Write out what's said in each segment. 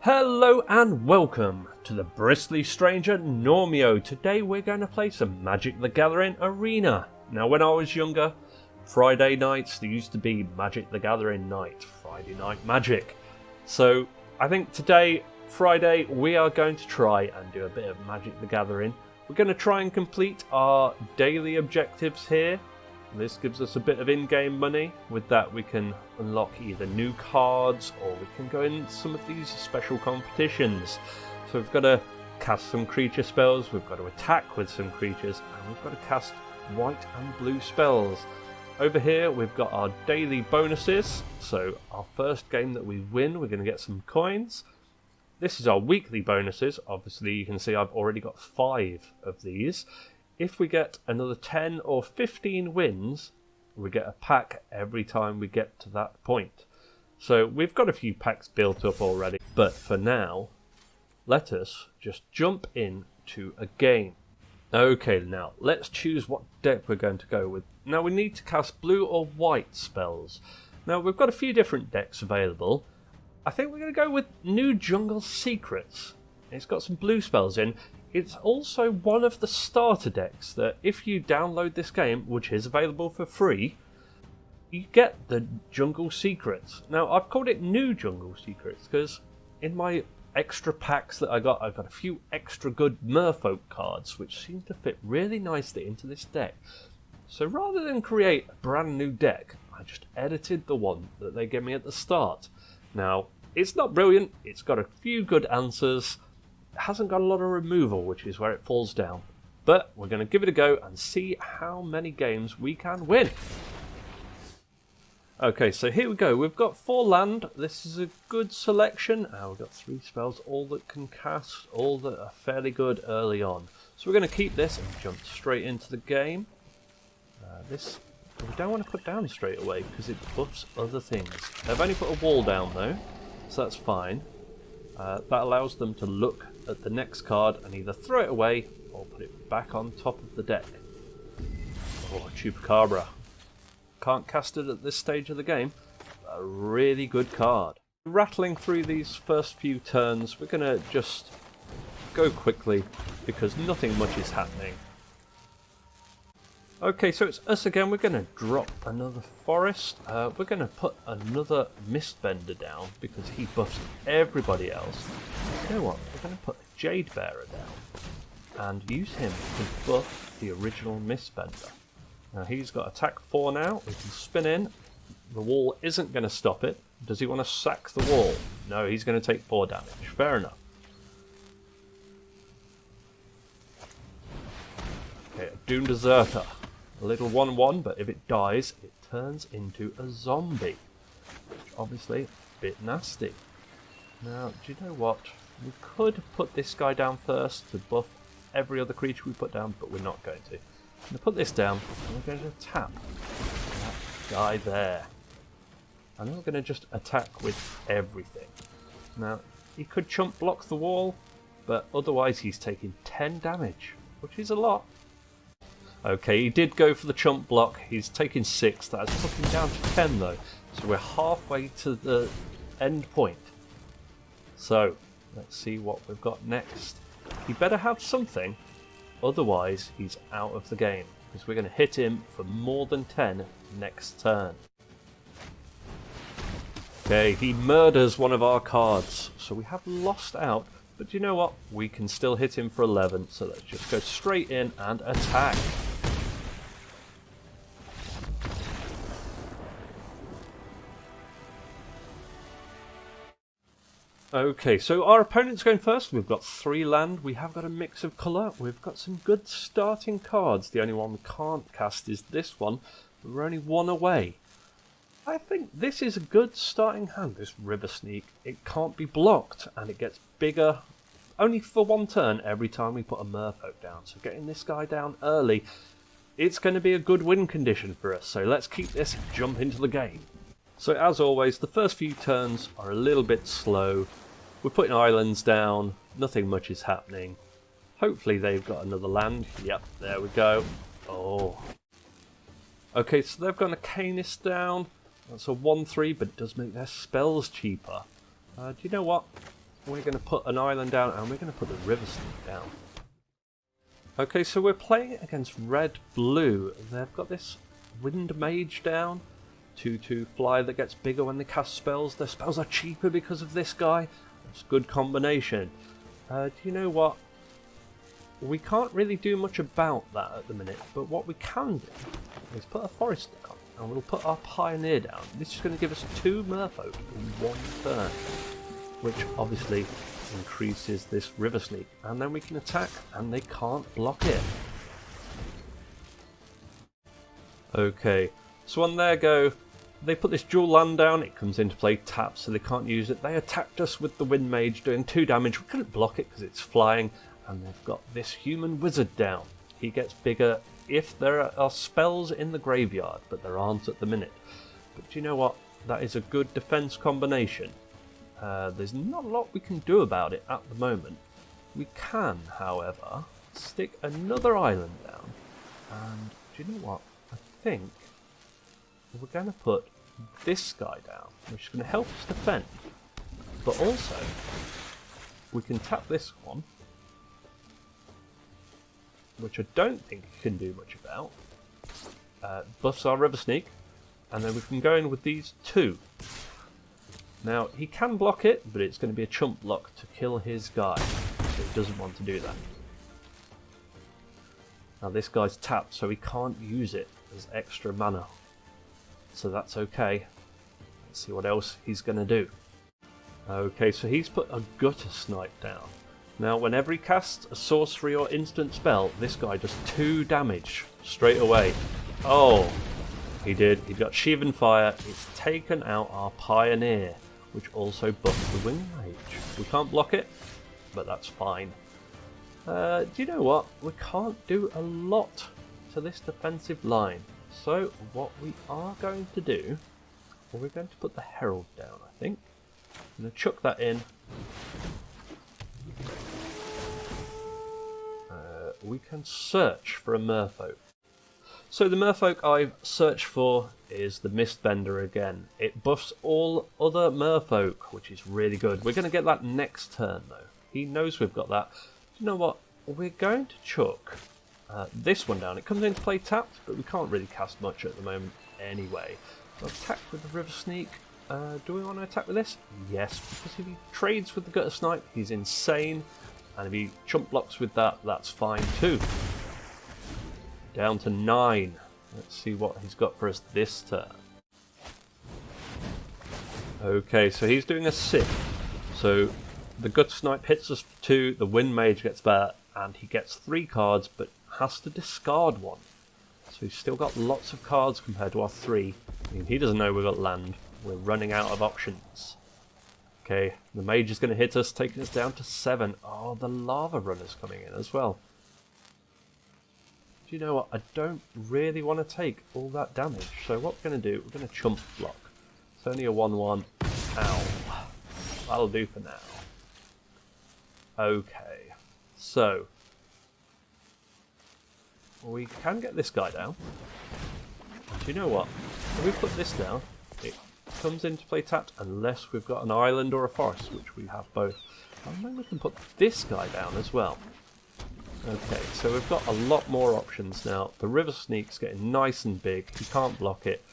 Hello and welcome to the Bristly Stranger Normio. Today we're going to play some Magic the Gathering Arena. Now when I was younger, Friday nights there used to be Magic the Gathering night, Friday Night Magic. So I think today, Friday, we are going to try and do a bit of Magic the Gathering. We're going to try and complete our daily objectives here. This gives us a bit of in-game money. With that we can unlock either new cards or we can go in some of these special competitions. So we've got to cast some creature spells, we've got to attack with some creatures, and we've got to cast white and blue spells. Over here we've got our daily bonuses. So our first game that we win, we're going to get some coins. This is our weekly bonuses. Obviously you can see I've already got 5 of these. If we get another 10 or 15 wins, we get a pack every time we get to that point. So we've got a few packs built up already. But for now, let us just jump into a game. Okay, now let's choose what deck we're going to go with. Now we need to cast blue or white spells. Now we've got a few different decks available. I think we're going to go with New Jungle Secrets. It's got some blue spells in. It's also one of the starter decks that if you download this game, which is available for free, you get the Jungle Secrets. Now I've called it New Jungle Secrets because in my extra packs that I got a few extra good Merfolk cards which seem to fit really nicely into this deck. So rather than create a brand new deck, I just edited the one that they gave me at the start. Now it's not brilliant, it's got a few good answers. It hasn't got a lot of removal, which is where it falls down. But we're going to give it a go and see how many games we can win. Okay, so here we go. We've got 4 land. This is a good selection. We've got 3 spells, all that can cast, all that are fairly good early on. So we're going to keep this and jump straight into the game. This we don't want to put down straight away because it buffs other things. They've only put a wall down though, so that's fine. That allows them to look at the next card and either throw it away or put it back on top of the deck. Oh, Chupacabra. Can't cast it at this stage of the game. A really good card. Rattling through these first few turns, we're going to just go quickly because nothing much is happening. Okay, so it's us again. We're going to drop another forest. We're going to put another Mistbender down because he buffs everybody else. You know what? We're going to put a Jade Bearer down and use him to buff the original Mistbender. Now he's got attack 4 now. He can spin in. The wall isn't going to stop it. Does he want to sack the wall? No, he's going to take 4 damage. Fair enough. Okay, a Doom Deserter. A little 1/1, but if it dies, it turns into a zombie. Which obviously, a bit nasty. Now, do you know what? We could put this guy down first to buff every other creature we put down, but we're not going to. I'm going to put this down, and we're going to tap that guy there. And then we're going to just attack with everything. Now, he could chump block the wall, but otherwise he's taking 10 damage, which is a lot. Okay, he did go for the chump block. He's taking 6. That's put him down to 10 though. So we're halfway to the end point. So, let's see what we've got next. He better have something. Otherwise, he's out of the game. Because we're going to hit him for more than 10 next turn. Okay, he murders one of our cards. So we have lost out. But you know what? We can still hit him for 11. So let's just go straight in and attack. Okay, so our opponent's going first. We've got 3 land. We have got a mix of colour. We've got some good starting cards. The only one we can't cast is this one. We're only 1 away. I think this is a good starting hand, this River Sneak. It can't be blocked, and it gets bigger only for 1 turn every time we put a Merfolk down. So getting this guy down early, it's going to be a good win condition for us. So let's keep this and jump into the game. So as always, the first few turns are a little bit slow. We're putting islands down, nothing much is happening. Hopefully they've got another land. Yep, there we go. Oh. Okay, so they've got a Canis down. That's a 1/3, but it does make their spells cheaper. Do you know what? we're going to put an island down and we're going to put the river snake down. Okay, so we're playing against red-blue. They've got this wind mage down. 2/2 fly that gets bigger when they cast spells. Their spells are cheaper because of this guy. It's a good combination. Do you know what? We can't really do much about that at the minute, but what we can do is put a forest down, and we'll put our pioneer down. This is going to give us 2 merfolk in 1 turn, which obviously increases this river sneak, and then we can attack, and they can't block it. Okay, so on their go, they put this dual land down, it comes into play tapped, so they can't use it. They attacked us with the wind mage, doing 2 damage. We couldn't block it because it's flying. And they've got this human wizard down. He gets bigger if there are spells in the graveyard, but there aren't at the minute. But do you know what? That is a good defense combination. There's not a lot we can do about it at the moment. We can, however, stick another island down. And do you know what? I think we're going to put this guy down, which is going to help us defend. But also, we can tap this one, which I don't think he can do much about. Buffs our river sneak, and then we can go in with these 2. Now he can block it, but it's going to be a chump block to kill his guy, so he doesn't want to do that. Now this guy's tapped, so he can't use it as extra mana, so that's okay. Let's see what else he's going to do. Okay, so he's put a gutter snipe down. Now, whenever he casts a sorcery or instant spell, this guy does 2 damage straight away. Oh, he did. He got Sheevan Fire. It's taken out our Pioneer, which also buffs the Wing Mage. We can't block it, but that's fine. Do you know what? We can't do a lot to this defensive line. So, what we are going to do, we're going to put the Herald down, I think. I'm going to chuck that in. We can search for a merfolk. So the merfolk I've searched for is the Mistbender again. It buffs all other merfolk, which is really good. We're going to get that next turn though. He knows we've got that. You know what? We're going to chuck this one down. It comes into play tapped, but we can't really cast much at the moment anyway. So attack with the River Sneak. Do we want to attack with this? Yes, because if he trades with the Gutter Snipe, he's insane. And if he chump blocks with that, that's fine too. Down to 9. Let's see what he's got for us this turn. Okay, so he's doing a sift. So the Gutter Snipe hits us for 2, the Wind Mage gets better, and he gets 3 cards, but has to discard 1. So he's still got lots of cards compared to our 3. I mean, he doesn't know we've got land. We're running out of options. Okay, the mage is going to hit us, taking us down to 7. Oh, the lava runner's coming in as well. Do you know what? I don't really want to take all that damage. So what we're going to do, we're going to chump block. It's only a 1/1. Ow. That'll do for now. Okay, so we can get this guy down. Do you know what? If we put this down, it comes into play tapped unless we've got an island or a forest, which we have both. And then we can put this guy down as well. Okay, so we've got a lot more options now. The River Sneak's getting nice and big. He can't block it.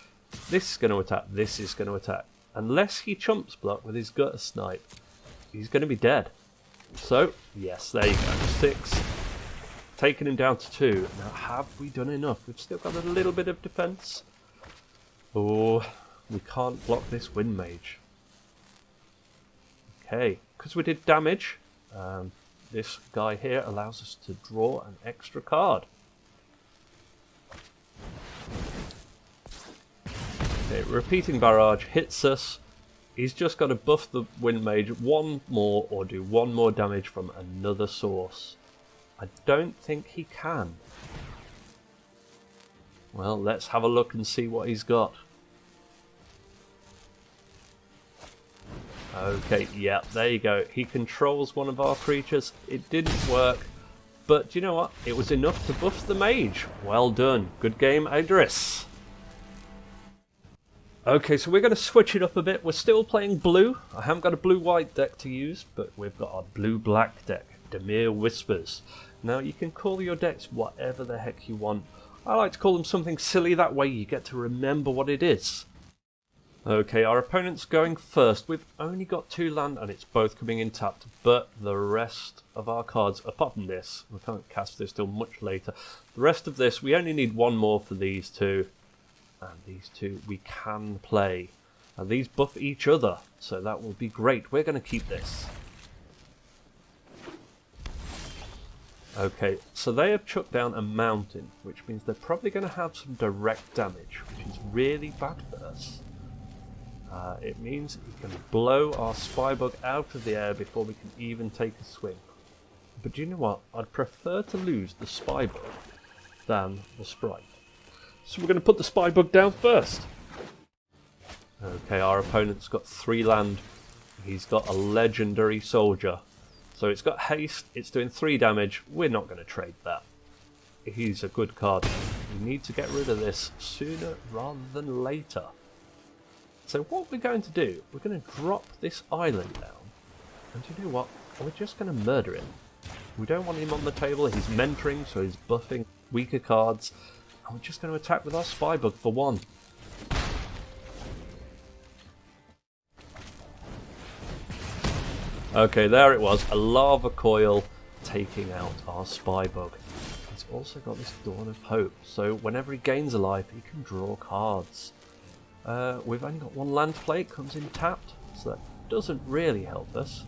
This is going to attack. This is going to attack. Unless he chumps block with his Gutter Snipe, he's going to be dead. So, yes, there you go. 6. Taking him down to 2. Now, have we done enough? We've still got a little bit of defense. Oh, we can't block this Wind Mage. Okay, because we did damage, this guy here allows us to draw an extra card. Okay, repeating barrage hits us. He's just got to buff the Wind Mage 1 more or do 1 more damage from another source. I don't think he can. Well, let's have a look and see what he's got. Okay, yeah, there you go. He controls one of our creatures. It didn't work, but you know what? It was enough to buff the mage. Well done. Good game, Idris. Okay, so we're going to switch it up a bit. We're still playing blue. I haven't got a blue-white deck to use, but we've got our blue-black deck, Demir Whispers. Now, you can call your decks whatever the heck you want. I like to call them something silly, that way you get to remember what it is. Okay, our opponent's going first. We've only got 2 land and it's both coming in tapped, but the rest of our cards, apart from this, we can't cast this till much later. The rest of this, we only need 1 more for these 2. And these 2 we can play. And these buff each other, so that will be great. We're going to keep this. Okay, so they have chucked down a mountain, which means they're probably going to have some direct damage, which is really bad for us. It means we can blow our Spybug out of the air before we can even take a swing. But do you know what? I'd prefer to lose the Spybug than the Sprite. So we're going to put the Spybug down first. Okay, our opponent's got 3 land. He's got a legendary soldier. So it's got haste, it's doing 3 damage. We're not going to trade that. He's a good card. We need to get rid of this sooner rather than later. So what we're going to do, we're going to drop this island down. And you know what? We're just going to murder him. We don't want him on the table. He's mentoring, so he's buffing weaker cards. And we're just going to attack with our Spybug for 1. Okay, there it was. A lava coil taking out our Spybug. He's also got this Dawn of Hope. So whenever he gains a life, he can draw cards. We've only got 1 land play. It comes in tapped. So that doesn't really help us.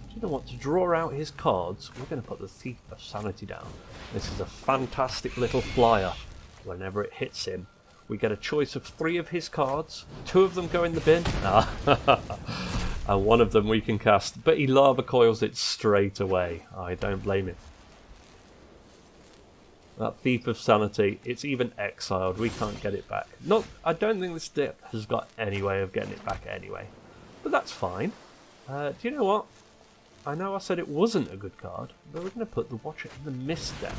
Do you know what? To draw out his cards, we're going to put the Thief of Sanity down. This is a fantastic little flyer. Whenever it hits him, we get a choice of 3 of his cards. 2 of them go in the bin. And 1 of them we can cast. But he lava coils it straight away. I don't blame him. That Thief of Sanity, it's even exiled. We can't get it back. I don't think this deck has got any way of getting it back anyway. But that's fine. Do you know what? I know I said it wasn't a good card, but we're going to put the Watcher in the Mist down.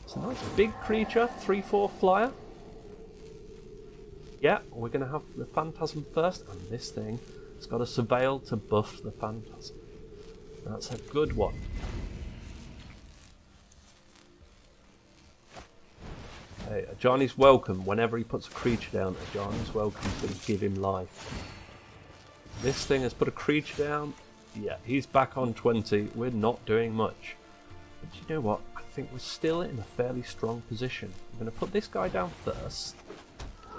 It's a nice big creature, 3/4 flyer. Yeah, we're going to have the Phantasm first, and this thing has got a Surveil to buff the Phantasm. That's a good one. Okay, Ajani's welcome. Whenever he puts a creature down, Ajani's welcome to give him life. This thing has put a creature down. Yeah, he's back on 20. We're not doing much. But you know what? I think we're still in a fairly strong position. I'm going to put this guy down first.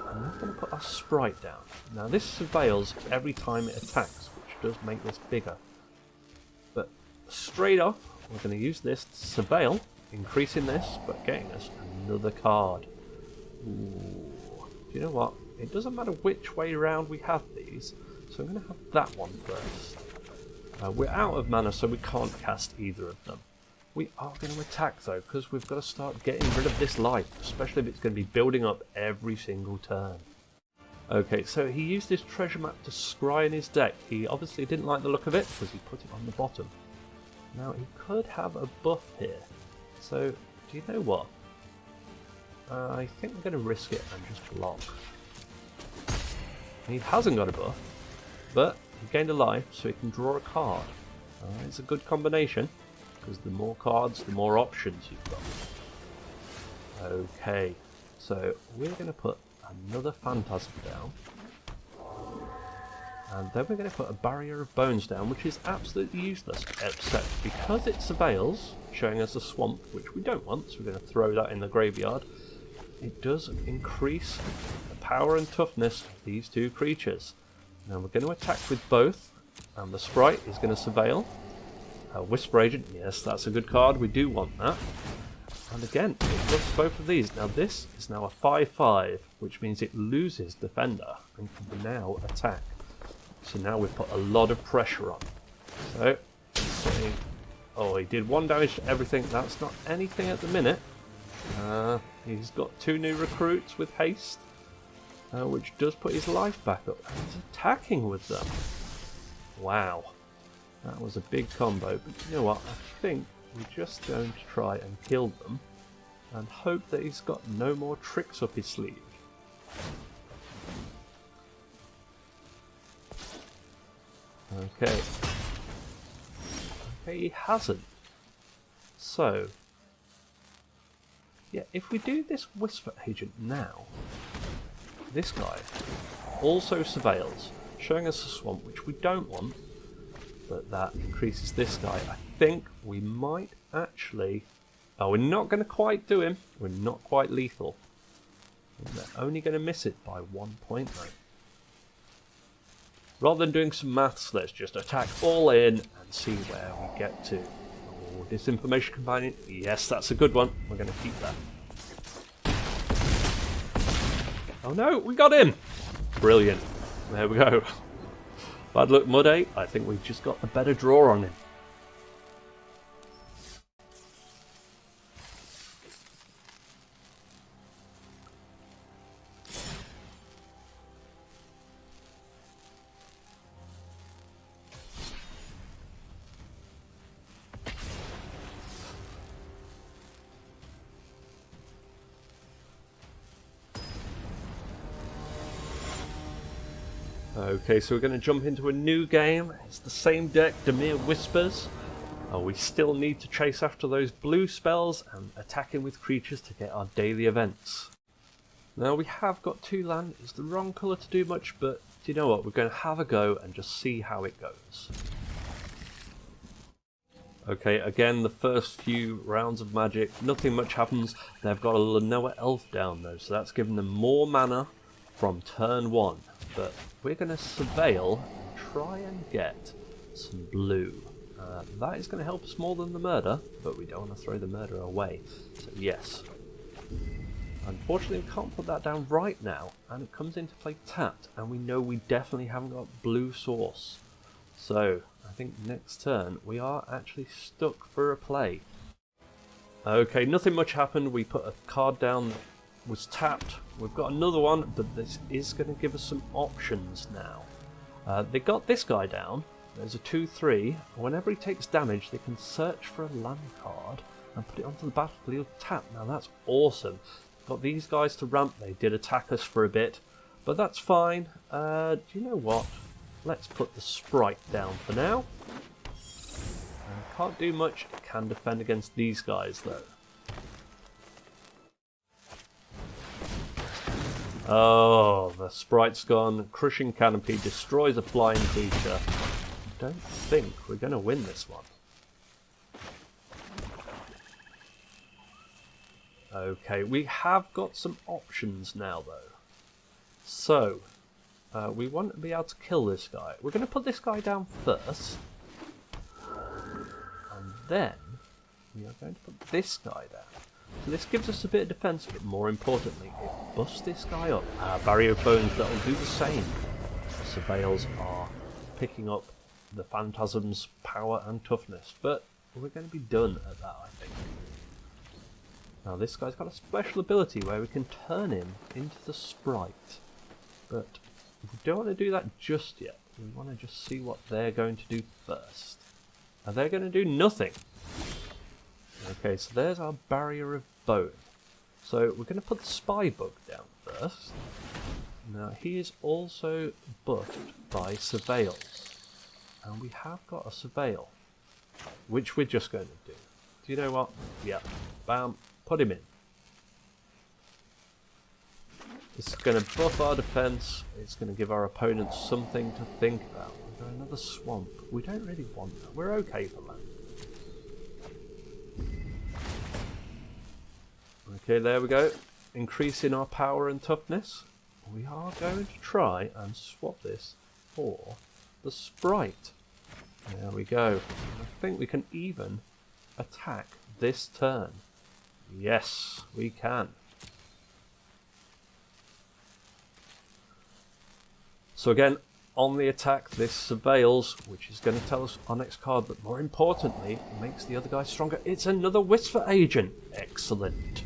And we're going to put our Sprite down. Now this surveils every time it attacks, which does make this bigger. But straight off, we're going to use this to surveil, increasing this, but getting us another card. Ooh. Do you know what? It doesn't matter which way around we have these, so I'm going to have that one first. We're out of mana, so we can't cast either of them. We are going to attack though, because we've got to start getting rid of this life, especially if it's going to be building up every single turn. Okay, so he used this treasure map to scry in his deck. He obviously didn't like the look of it, because he put it on the bottom. Now, he could have a buff here. So, do you know what? I think we're going to risk it and just block. He hasn't got a buff, but he gained a life, so he can draw a card. It's a good combination, because the more cards, the more options you've got. Okay, so we're going to put another Phantasm down. And then we're going to put a Barrier of Bones down, which is absolutely useless, except because it surveils, showing us a swamp, which we don't want, so we're going to throw that in the graveyard. It does increase the power and toughness of these 2 creatures. Now we're going to attack with both, and the Sprite is going to surveil. Whisper Agent, yes, that's a good card, we do want that. And again, it looks both of these. Now this is now a 5/5, which means it loses Defender and can now attack. So now we've put a lot of pressure on. So, oh, he did 1 damage to everything. That's not anything at the minute. He's got 2 new recruits with haste, which does put his life back up. And he's attacking with them. Wow. That was a big combo. But you know what? I think we're just going to try and kill them and hope that he's got no more tricks up his sleeve. Okay. Okay, he hasn't. So, yeah, if we do this Whisper Agent now, this guy also surveils, showing us a swamp, which we don't want, but that increases this guy. I think we might actually... Oh, we're not going to quite do him. We're not quite lethal. We're only going to miss it by 1 point though. Rather than doing some maths, let's just attack all in and see where we get to. Oh, disinformation companion. Yes, that's a good one. We're going to keep that. Oh no, we got him! Brilliant. There we go. Bad luck, Muddy. I think we've just got the better draw on him. Okay, so we're going to jump into a new game. It's the same deck, Demir Whispers. We still need to chase after those blue spells and attacking with creatures to get our daily events. Now we have got 2 land. It's the wrong colour to do much, but do you know what? We're going to have a go and just see how it goes. Okay, again, the first few rounds of Magic, nothing much happens. They've got a Lenoa Elf down though, so that's giving them more mana from turn 1. But we're going to surveil and try and get some blue. That is going to help us more than the murder, but we don't want to throw the murder away. So yes. Unfortunately, we can't put that down right now, and it comes into play tapped, and we know we definitely haven't got blue source. So I think next turn we are actually stuck for a play. Okay, nothing much happened. We put a card down that was tapped. We've got another one, but this is going to give us some options now. They got this guy down. There's a 2/3. Whenever he takes damage, they can search for a land card and put it onto the battlefield tapped. Now that's awesome. Got these guys to ramp. They did attack us for a bit, but that's fine. Do you know what? Let's put the sprite down for now. Can't do much. It can defend against these guys though. Oh, the sprite's gone. Crushing Canopy destroys a flying creature. Don't think we're going to win this one. Okay, we have got some options now though. So, we want to be able to kill this guy. We're going to put this guy down first. And then, we are going to put this guy down. So this gives us a bit of defense, but more importantly, it busts this guy up. Barrier of Bones, that'll do the same. The Surveils are picking up the Phantasm's power and toughness, but we're going to be done at that, I think. Now this guy's got a special ability where we can turn him into the sprite, but we don't want to do that just yet. We want to just see what they're going to do first. Are they going to do nothing? Okay, so there's our Barrier of Bone. So we're going to put the Spy Bug down first. Now he is also buffed by Surveils. And we have got a Surveil, which we're just going to do. Do you know what? Yeah, bam, put him in. It's going to buff our defense. It's going to give our opponents something to think about. We've got another swamp. We don't really want that. We're okay for that. Okay, there we go. Increasing our power and toughness. We are going to try and swap this for the sprite. There we go. I think we can even attack this turn. Yes, we can. So again, on the attack, this surveils, which is going to tell us our next card, but more importantly, it makes the other guy stronger. It's another Whisper Agent. Excellent.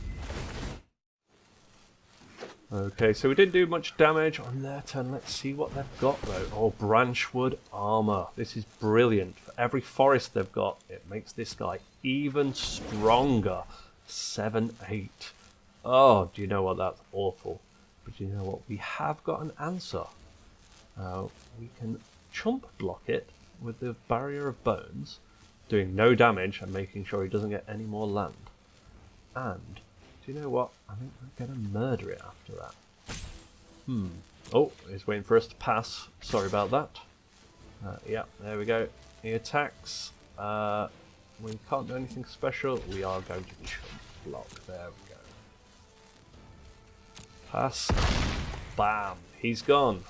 Okay, so we didn't do much damage on their turn. Let's see what they've got though. Oh, Branchwood Armour. This is brilliant. For every forest they've got, it makes this guy even stronger. 7/8. Oh, do you know what? That's awful. But you know what? We have got an answer. We can chump block it with the barrier of bones, doing no damage and making sure he doesn't get any more land. And, do you know what? I think we're going to murder it after that. Oh, he's waiting for us to pass. Sorry about that. Yeah, there we go. He attacks. We can't do anything special. We are going to be blocked. There we go. Pass. Bam. He's gone.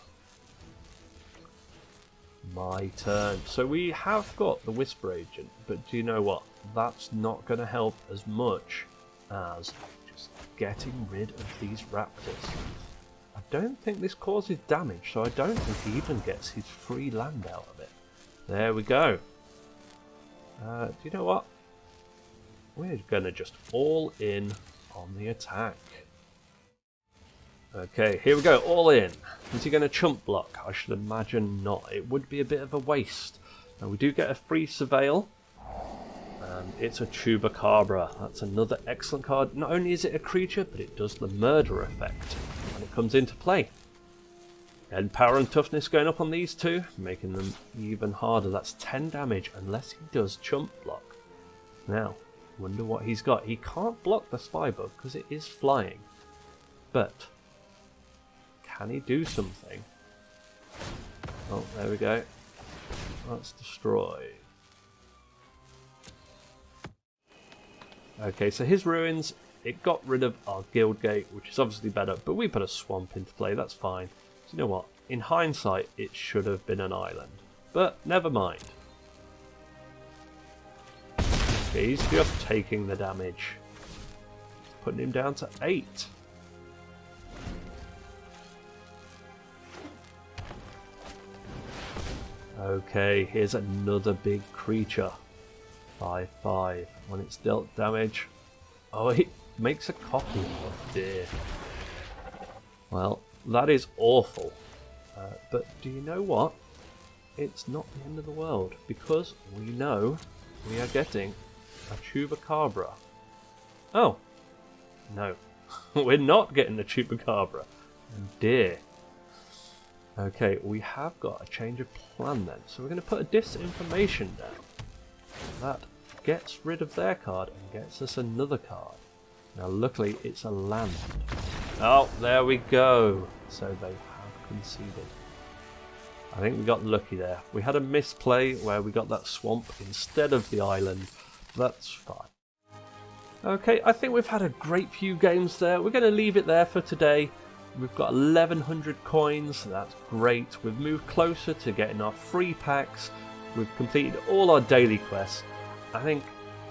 My turn. So we have got the Whisper Agent, but do you know what? That's not going to help as much as just getting rid of these raptors. I don't think this causes damage, so I don't think he even gets his free land out of it. There we go. Do you know what? We're going to just all in on the attack. Okay, here we go, all in. Is he going to chump block? I should imagine not. It would be a bit of a waste. Now we do get a free Surveil. And it's a Chupacabra. That's another excellent card. Not only is it a creature, but it does the murder effect when it comes into play. And power and toughness going up on these two, making them even harder. That's 10 damage unless he does chump block. Now, wonder what he's got. He can't block the Spybug because it is flying. But can he do something? Oh, there we go. That's destroyed. Okay, so his ruins, it got rid of our guild gate, which is obviously better, but we put a swamp into play, that's fine. So you know what? In hindsight, it should have been an island. But never mind. Okay, he's just taking the damage. Putting him down to 8. Okay, here's another big creature. 5/5. When it's dealt damage. Oh, it makes a copy. Oh dear. Well, that is awful. But do you know what? It's not the end of the world, because we know we are getting a Chupacabra. Oh, no. We're not getting a Chupacabra. Oh dear. Okay, we have got a change of plan then. So we're going to put a disinformation down. That gets rid of their card and gets us another card. Now luckily it's a land. Oh, there we go. So they have conceded. I think we got lucky there. We had a misplay where we got that swamp instead of the island. That's fine. Okay, I think we've had a great few games there. We're going to leave it there for today. We've got 1100 coins. That's great. We've moved closer to getting our free packs. We've completed all our daily quests. I think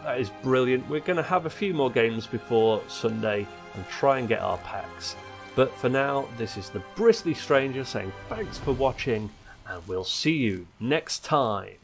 that is brilliant. We're going to have a few more games before Sunday and try and get our packs. But for now, this is the Bristly Stranger saying thanks for watching, and we'll see you next time.